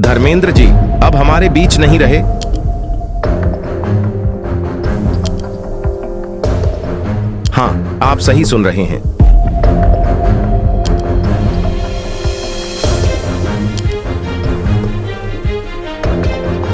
धर्मेंद्र जी अब हमारे बीच नहीं रहे। हाँ, आप सही सुन रहे हैं।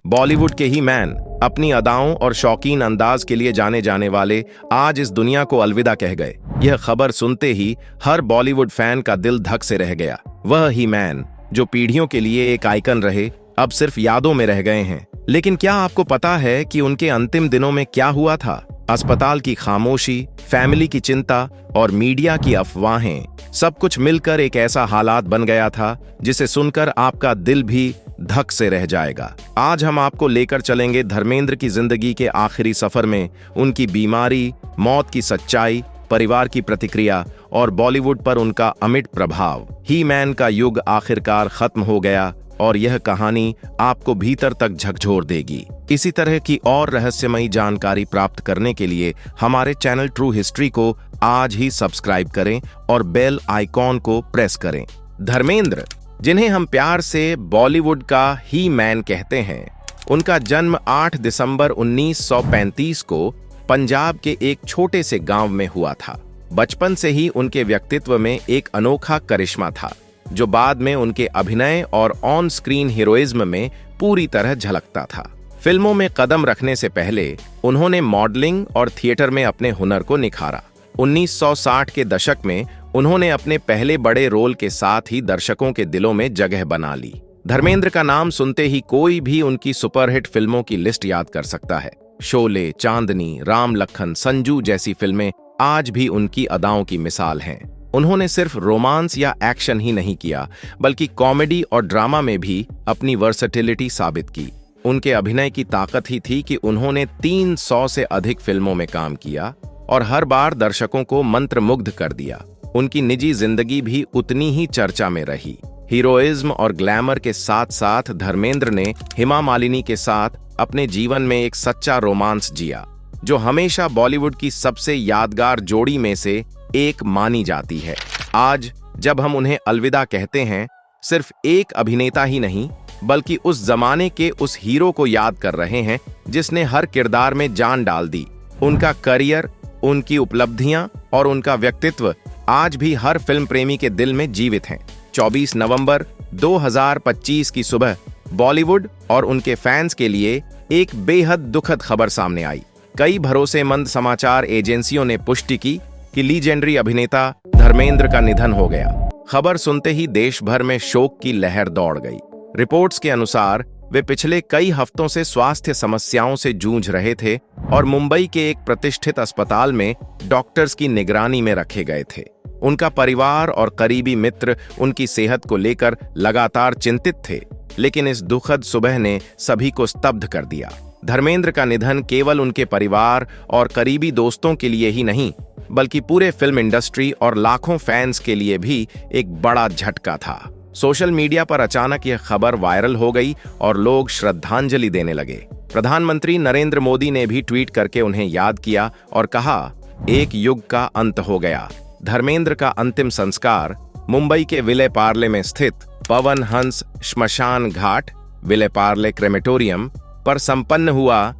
बॉलीवुड के ही मैन, अपनी अदाओं और शौकीन अंदाज के लिए जाने जाने वाले आज इस दुनिया को अलविदा कह गए। यह खबर सुनते ही हर बॉलीवुड फैन का दिल धक से रह गया। वह ही मैन जो पीढ़ियों के लिए एक आइकन रहे, अब सिर्फ यादों में रह गए हैं। लेकिन क्या आपको पता है कि उनके अंतिम दिनों में क्या हुआ था? अस्पताल की खामोशी, फैमिली की चिंता और मीडिया की अफवाहें, सब कुछ मिलकर एक ऐसा हालात बन गया था जिसे सुनकर आपका दिल भी धक से रह जाएगा। आज हम आपको लेकर चलेंगे धर्मेंद्र की जिंदगी के आखिरी सफर में, उनकी बीमारी, मौत की सच्चाई, परिवार की प्रतिक्रिया और बॉलीवुड पर उनका अमिट प्रभाव। ही मैन का युग आखिरकार खत्म हो गया और यह कहानी आपको भीतर तक झकझोर देगी। इसी तरह की और रहस्यमयी जानकारी प्राप्त करने के लिए हमारे चैनल ट्रू हिस्ट्री को आज ही सब्सक्राइब करें और बेल आइकॉन को प्रेस करें। धर्मेंद्र, जिन्हें हम प्यार से बॉलीवुड का ही मैन कहते हैं, उनका जन्म 8 दिसंबर 1935 को पंजाब के एक छोटे से गांव में हुआ था। बचपन से ही उनके व्यक्तित्व में एक अनोखा करिश्मा था, जो बाद में उनके अभिनय और ऑन स्क्रीन हीरोइज्म में पूरी तरह झलकता था। फिल्मों में कदम रखने से पहले उन्होंने मॉडलिंग और थिएटर में अपने हुनर को निखारा। 1960 के दशक में उन्होंने अपने पहले बड़े रोल के साथ ही दर्शकों के दिलों में जगह बना ली। धर्मेंद्र का नाम सुनते ही कोई भी उनकी सुपरहिट फिल्मों की लिस्ट याद कर सकता है। शोले, चांदनी, राम लखन, संजू जैसी फिल्में आज भी उनकी अदाओं की मिसाल हैं। उन्होंने सिर्फ रोमांस या एक्शन ही नहीं किया, बल्कि कॉमेडी और ड्रामा में भी अपनी वर्सेटिलिटी साबित की। उनके अभिनय की ताकत ही थी कि उन्होंने 300 से अधिक फिल्मों में काम किया और हर बार दर्शकों को मंत्रमुग्ध कर दिया। उनकी निजी जिंदगी भी उतनी ही चर्चा में रही। हीरोइज्म और ग्लैमर के साथ साथ धर्मेंद्र ने हेमा मालिनी के साथ अपने जीवन में एक सच्चा रोमांस जिया, जो हमेशा बॉलीवुड की सबसे यादगार जोड़ी में से एक मानी जाती है। आज जब हम उन्हें अलविदा कहते हैं, सिर्फ एक अभिनेता ही नहीं, बल्कि उस जमाने के उस हीरो को याद कर रहे हैं जिसने हर किरदार में जान डाल दी। उनका करियर, उनकी उपलब्धियां और उनका व्यक्तित्व आज भी हर फिल्म प्रेमी के दिल में जीवित हैं। 24 नवंबर 2025 की सुबह बॉलीवुड और उनके फैंस के लिए एक बेहद दुखद खबर सामने आई। कई भरोसेमंद समाचार एजेंसियों ने पुष्टि की कि लीजेंडरी अभिनेता धर्मेंद्र का निधन हो गया। खबर सुनते ही देश भर में शोक की लहर दौड़ गई। रिपोर्ट्स के अनुसार वे पिछले कई हफ्तों से स्वास्थ्य समस्याओं से जूझ रहे थे और मुंबई के एक प्रतिष्ठित अस्पताल में डॉक्टर्स की निगरानी में रखे गए थे। उनका परिवार और करीबी मित्र उनकी सेहत को लेकर लगातार चिंतित थे, लेकिन इस दुखद सुबह ने सभी को स्तब्ध कर दिया। धर्मेंद्र का निधन केवल उनके परिवार और करीबी दोस्तों के लिए ही नहीं, बल्कि पूरे फिल्म इंडस्ट्री और लाखों फैंस के लिए भी एक बड़ा झटका था। सोशल मीडिया पर अचानक यह खबर वायरल हो गई और लोग श्रद्धांजलि देने लगे। प्रधानमंत्री नरेंद्र मोदी ने भी ट्वीट करके उन्हें याद किया और कहा, एक युग का अंत हो गया। धर्मेंद्र का अंतिम संस्कार मुंबई के विले पार्ले में स्थित पवन हंस श्मशान घाट, विले पार्ले क्रेमेटोरियम पर संपन्न हुआ।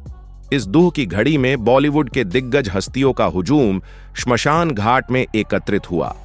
इस दुख की घड़ी में बॉलीवुड के दिग्गज हस्तियों का हुजूम श्मशान घाट में एकत्रित हुआ।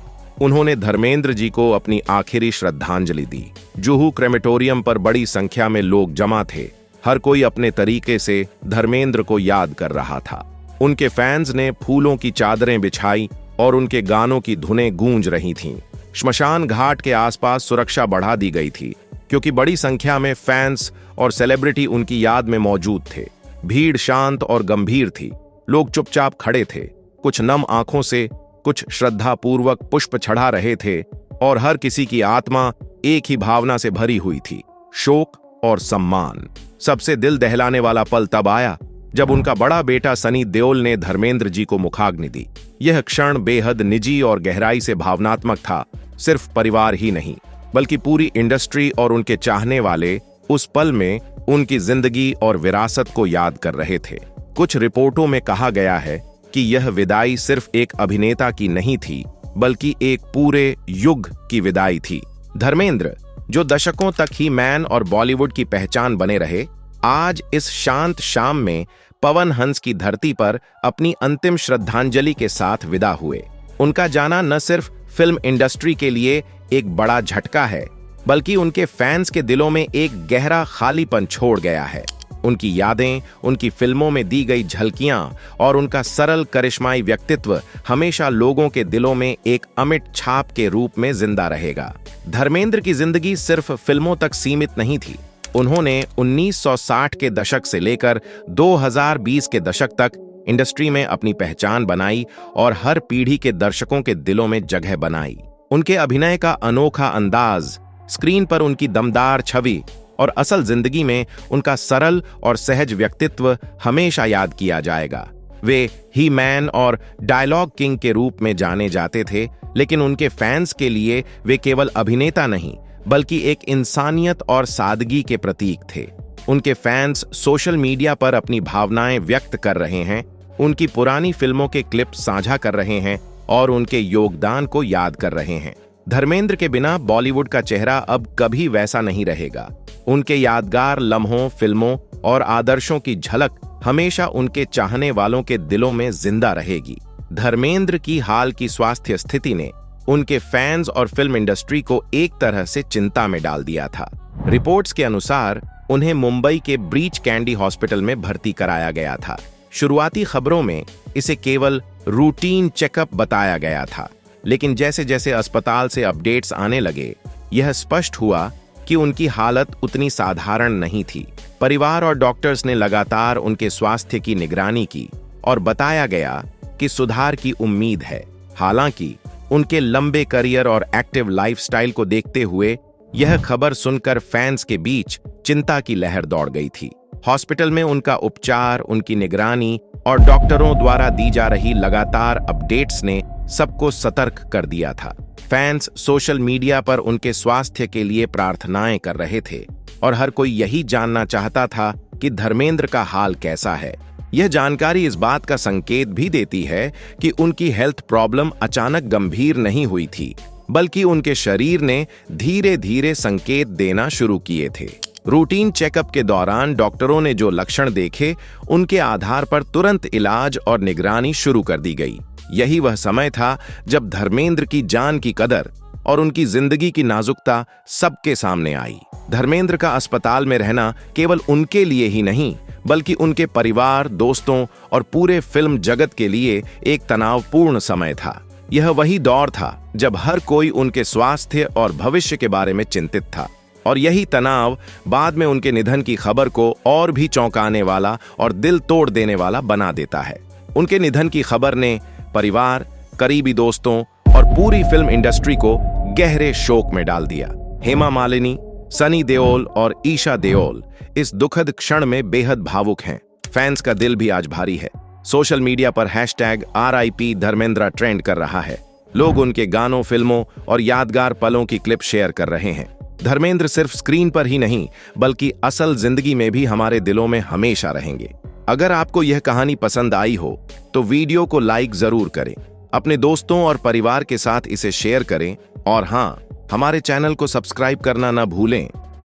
उन्होंने धर्मेंद्र जी को अपनी आखिरी श्रद्धांजलि दी। जुहू क्रेमेटोरियम पर बड़ी संख्या में लोग जमा थे। हर कोई अपने तरीके से धर्मेंद्र को याद कर रहा था। उनके फैंस ने फूलों की चादरें बिछाई और उनके गानों की धुनें गूंज रही थीं। श्मशान घाट के आसपास सुरक्षा बढ़ा दी गई थी, क्योंकि बड़ी संख्या में फैंस और सेलिब्रिटी उनकी याद में मौजूद थे। भीड़ शांत और गंभीर थी। लोग चुपचाप खड़े थे, कुछ नम आंखों से, कुछ श्रद्धापूर्वक पुष्प चढ़ा रहे थे और हर किसी की आत्मा एक ही भावना से भरी हुई थी, शोक और सम्मान। सबसे दिल दहलाने वाला पल तब आया जब उनका बड़ा बेटा सनी देओल ने धर्मेंद्र जी को मुखाग्नि दी। यह क्षण बेहद निजी और गहराई से भावनात्मक था। सिर्फ परिवार ही नहीं, बल्कि पूरी इंडस्ट्री और उनके चाहने वाले उस पल में उनकी जिंदगी और विरासत को याद कर रहे थे। कुछ रिपोर्टों में कहा गया है कि यह विदाई सिर्फ एक अभिनेता की नहीं थी, बल्कि एक पूरे युग की विदाई थी। धर्मेंद्र जो दशकों तक ही मैन और बॉलीवुड की पहचान बने रहे, आज इस शांत शाम में पवन हंस की धरती पर अपनी अंतिम श्रद्धांजलि के साथ विदा हुए। उनका जाना न सिर्फ फिल्म इंडस्ट्री के लिए एक बड़ा झटका है, बल्कि उनके फैंस के दिलों में एक गहरा खालीपन छोड़ गया है। उनकी यादें, उनकी फिल्मों में दी गई झलकियां और उनका सरल करिश्माई व्यक्तित्व हमेशा लोगों के दिलों में एक अमिट छाप के रूप में जिंदा रहेगा। धर्मेंद्र की जिंदगी सिर्फ फिल्मों तक सीमित नहीं थी। उन्होंने 1960 के दशक से लेकर 2020 के दशक तक इंडस्ट्री में अपनी पहचान बनाई और हर पीढ़ी के दर्शकों के दिलों में जगह बनाई। उनके अभिनय का अनोखा अंदाज, स्क्रीन पर उनकी दमदार छवि और असल जिंदगी में उनका सरल और सहज व्यक्तित्व हमेशा याद किया जाएगा। वे ही मैन और डायलॉग किंग के रूप में जाने जाते थे, लेकिन उनके फैंस के लिए वे केवल अभिनेता नहीं, बल्कि एक इंसानियत और सादगी के प्रतीक थे। उनके फैंस सोशल मीडिया पर अपनी भावनाएं व्यक्त कर रहे हैं, उनकी पुरानी फिल्मों के क्लिप साझा कर रहे हैं और उनके योगदान को याद कर रहे हैं। धर्मेंद्र के बिना बॉलीवुड का चेहरा अब कभी वैसा नहीं रहेगा। उनके यादगार लम्हों, फिल्मों और आदर्शों की झलक हमेशा उनके चाहने वालों के दिलों में जिंदा रहेगी। धर्मेंद्र की हाल की स्वास्थ्य स्थिति ने उनके फैंस और फिल्म इंडस्ट्री को एक तरह से चिंता में डाल दिया था। रिपोर्ट्स के अनुसार उन्हें मुंबई के ब्रीच कैंडी हॉस्पिटल में भर्ती कराया गया था। शुरुआती खबरों में इसे केवल रूटीन चेकअप बताया गया था, लेकिन जैसे जैसे अस्पताल से अपडेट्स आने लगे, यह स्पष्ट हुआ कि उनकी हालत उतनी साधारण नहीं थी। परिवार और डॉक्टर्स ने लगातार उनके स्वास्थ्य की निगरानी की और बताया गया कि सुधार की उम्मीद है। हालांकि उनके लंबे करियर और एक्टिव लाइफस्टाइल को देखते हुए यह खबर सुनकर फैंस के बीच चिंता की लहर दौड़ गई थी। हॉस्पिटल में उनका उपचार, उनकी निगरानी और डॉक्टरों द्वारा दी जा रही लगातार अपडेट्स ने सबको सतर्क कर दिया था। फैंस सोशल मीडिया पर उनके स्वास्थ्य के लिए प्रार्थनाएं कर रहे थे और हर कोई यही जानना चाहता था कि धर्मेंद्र का हाल कैसा है। यह जानकारी इस बात का संकेत भी देती है कि उनकी हेल्थ प्रॉब्लम अचानक गंभीर नहीं हुई थी, बल्कि उनके शरीर ने धीरे धीरे संकेत देना शुरू किए थे। रूटीन चेकअप के दौरान डॉक्टरों ने जो लक्षण देखे, उनके आधार पर तुरंत इलाज और निगरानी शुरू कर दी गई। यही वह समय था जब धर्मेंद्र की जान की कदर और उनकी जिंदगी की नाजुकता सबके सामने आई। धर्मेंद्र का अस्पताल में रहना केवल उनके लिए ही नहीं, बल्कि उनके परिवार, दोस्तों और पूरे फिल्म जगत के लिए एक तनावपूर्ण समय था। यह वही दौर था जब हर कोई उनके स्वास्थ्य और भविष्य के बारे में चिंतित था, और यही तनाव बाद में उनके निधन की खबर को और भी चौंकाने वाला और दिल तोड़ देने वाला बना देता है। उनके निधन की खबर ने परिवार, करीबी दोस्तों और पूरी फिल्म इंडस्ट्री को गहरे शोक में डाल दिया। हेमा मालिनी, सनी देओल और ईशा देओल इस दुखद क्षण में बेहद भावुक हैं। फैंस का दिल भी आज भारी है। सोशल मीडिया पर #RIP धर्मेंद्र ट्रेंड कर रहा है। लोग उनके गानों, फिल्मों और यादगार पलों की क्लिप शेयर कर रहे हैं। धर्मेंद्र सिर्फ स्क्रीन पर ही नहीं, बल्कि असल जिंदगी में भी हमारे दिलों में हमेशा रहेंगे। अगर आपको यह कहानी पसंद आई हो तो वीडियो को लाइक जरूर करें, अपने दोस्तों और परिवार के साथ इसे शेयर करें और हाँ, हमारे चैनल को सब्सक्राइब करना ना भूलें